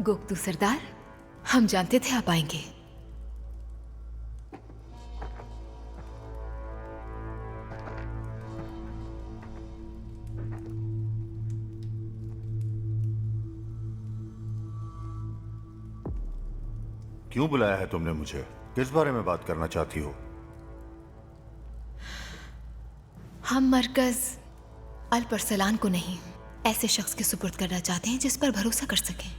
गोक्तू सरदार, हम जानते थे आप आएंगे। क्यों बुलाया है तुमने मुझे? किस बारे में बात करना चाहती हो? हम मरकज अल्परसलान को नहीं, ऐसे शख्स के सुपुर्द करना चाहते हैं जिस पर भरोसा कर सकें।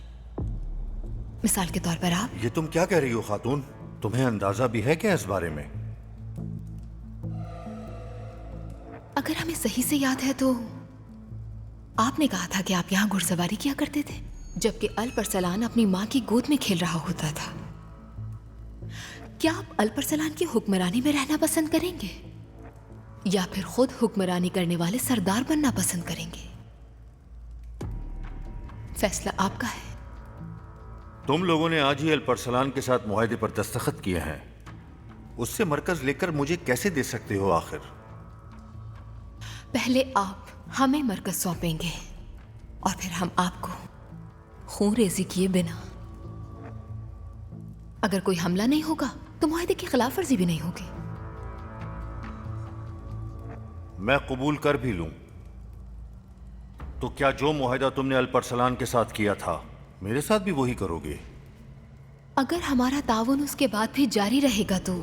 मिसाल के तौर पर आप। ये तुम क्या कह रही हो खातून? तुम्हें अंदाजा भी है क्या इस बारे में? अगर हमें सही से याद है तो आपने कहा था कि आप यहाँ घुड़सवारी किया करते थे, जबकि अल्परसलान अपनी माँ की गोद में खेल रहा होता था। क्या आप अल्परसलान की हुक्मरानी में रहना पसंद करेंगे या फिर खुद हुक्मरानी करने वाले सरदार बनना पसंद करेंगे? फैसला आपका है। तुम लोगों ने आज ही अल्परसलान के साथ मुआहदे पर दस्तखत किए हैं। उससे मरकज लेकर मुझे कैसे दे सकते हो आखिर? पहले आप हमें मरकज सौंपेंगे और फिर हम आपको खून रेजी किए बिना। अगर कोई हमला नहीं होगा तो मुआहदे की खिलाफ वर्जी भी नहीं होगी। मैं कबूल कर भी लूं तो क्या जो मुआहदा तुमने अल्परसलान के साथ किया था मेरे साथ भी वही करोगे? अगर हमारा ताउन उसके बाद भी जारी रहेगा तो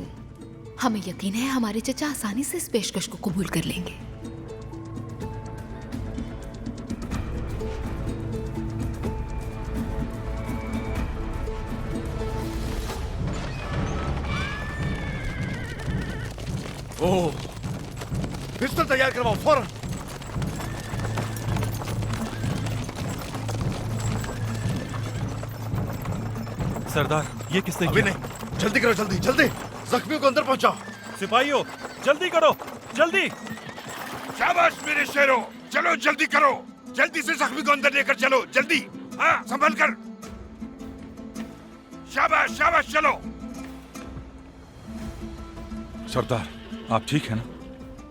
हमें यकीन है हमारे चचा आसानी से इस पेशकश को कबूल कर लेंगे। ओह, पिस्टल तैयार करवाओ फौरन। सरदार, ये किसने अभी किया? नहीं, जल्दी करो, जल्दी जल्दी, जख्मियों को अंदर पहुंचाओ। सिपाहियों, जल्दी करो, जल्दी। शाबाश मेरे शेरों, चलो जल्दी करो, जल्दी से जख्मी को अंदर लेकर चलो, जल्दी। हाँ, संभल कर। शाबाश शाबाश, चलो। सरदार, आप ठीक है ना?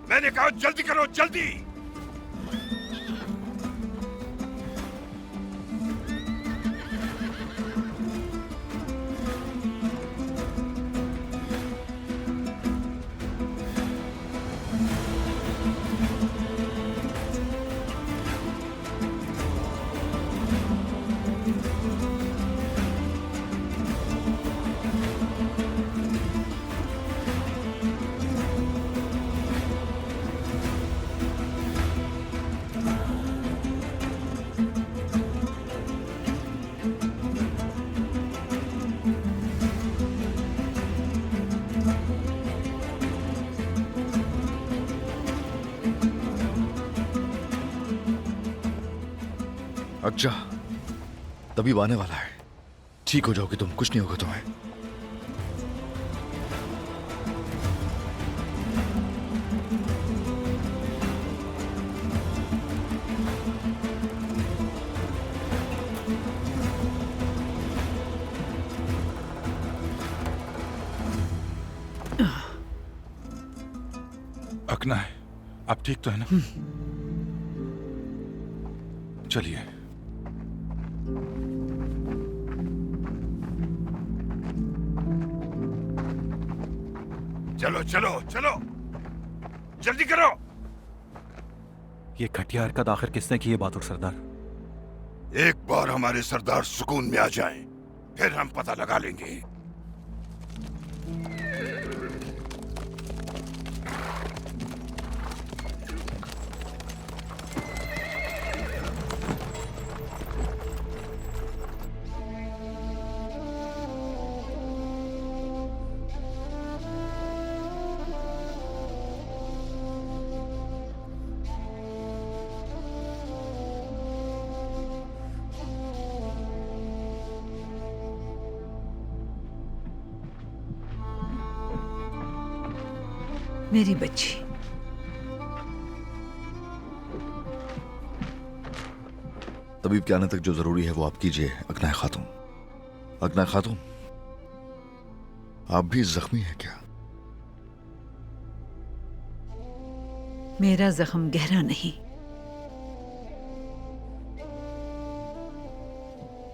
मैंने कहा जल्दी करो, जल्दी। अच्छा, तबीब आने वाला है। ठीक हो जाओगे तुम, कुछ नहीं होगा तुम्हें। अकना है, आप ठीक तो है ना? चलिए। चलो चलो चलो, जल्दी करो। ये घटिया हरकत आखिर किसने की है बहादुर सरदार? एक बार हमारे सरदार सुकून में आ जाएं, फिर हम पता लगा लेंगे। मेरी बच्ची, तबीब के आने तक जो जरूरी है वो आप कीजिए। अकना खातून, अकना खातून, आप भी जख्मी हैं क्या? मेरा जख्म गहरा नहीं।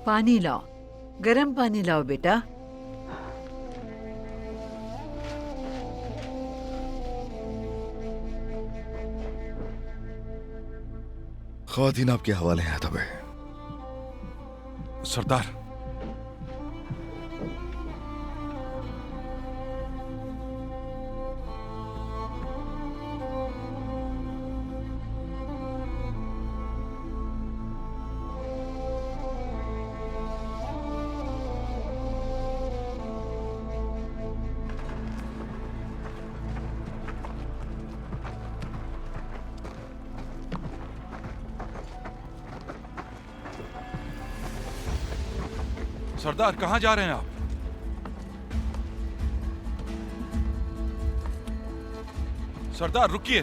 पानी लाओ। गरम पानी लाओ बेटा। ख्वातीन आपके हवाले हैं तबे। सरदार, सरदार कहाँ जा रहे हैं आप? सरदार रुकिए।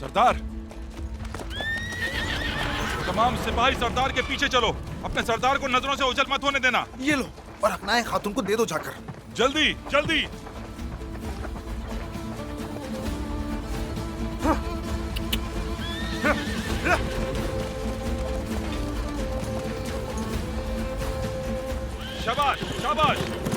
सरदार, तमाम सिपाही सरदार के पीछे चलो। अपने सरदार को नजरों से ओझल मत होने देना। ये लो और अकनाए खातून को दे दो जाकर। जल्दी जल्दी। शाबाश शाबाश।